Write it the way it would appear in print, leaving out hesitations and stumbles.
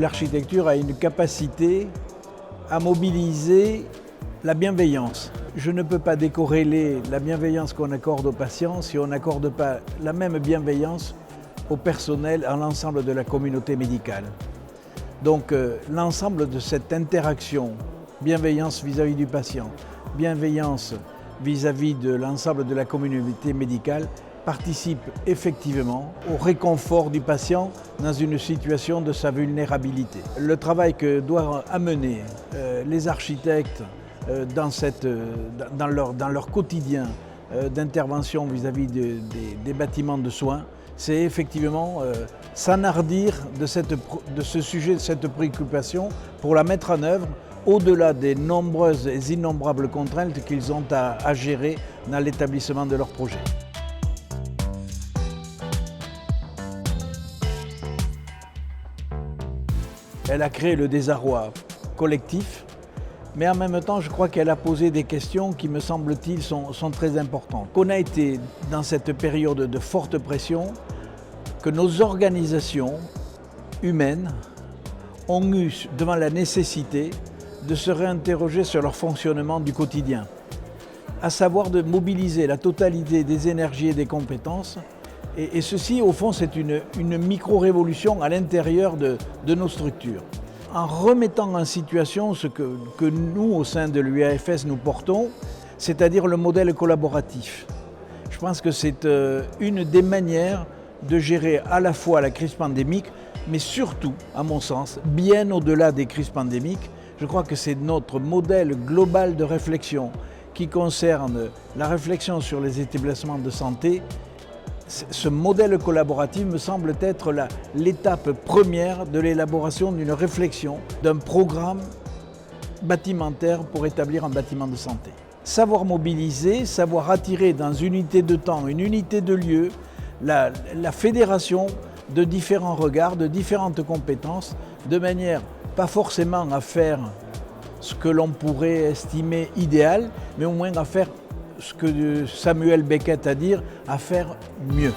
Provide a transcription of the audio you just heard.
L'architecture a une capacité à mobiliser la bienveillance. Je ne peux pas décorréler la bienveillance qu'on accorde aux patients si on n'accorde pas la même bienveillance au personnel, à l'ensemble de la communauté médicale. Donc l'ensemble de cette interaction, bienveillance vis-à-vis du patient, bienveillance vis-à-vis de l'ensemble de la communauté médicale, participe effectivement au réconfort du patient dans une situation de sa vulnérabilité. Le travail que doivent amener les architectes dans leur quotidien d'intervention vis-à-vis des bâtiments de soins, c'est effectivement s'enhardir de ce sujet, de cette préoccupation pour la mettre en œuvre au-delà des nombreuses et innombrables contraintes qu'ils ont à gérer dans l'établissement de leur projet. Elle a créé le désarroi collectif, mais en même temps, je crois qu'elle a posé des questions qui, me semble-t-il, sont très importantes. Qu'on a été dans cette période de forte pression, que nos organisations humaines ont eu devant la nécessité de se réinterroger sur leur fonctionnement du quotidien, à savoir de mobiliser la totalité des énergies et des compétences. Et ceci, au fond, c'est une micro-révolution à l'intérieur de nos structures. En remettant en situation ce que nous, au sein de l'UAFS, nous portons, c'est-à-dire le modèle collaboratif. Je pense que c'est une des manières de gérer à la fois la crise pandémique, mais surtout, à mon sens, bien au-delà des crises pandémiques. Je crois que c'est notre modèle global de réflexion qui concerne la réflexion sur les établissements de santé. Ce modèle collaboratif me semble être l'étape première de l'élaboration d'une réflexion, d'un programme bâtimentaire pour établir un bâtiment de santé. Savoir mobiliser, savoir attirer dans une unité de temps, une unité de lieu, la fédération de différents regards, de différentes compétences, de manière pas forcément à faire ce que l'on pourrait estimer idéal, mais au moins à faire ce que Samuel Beckett a dit, à faire mieux.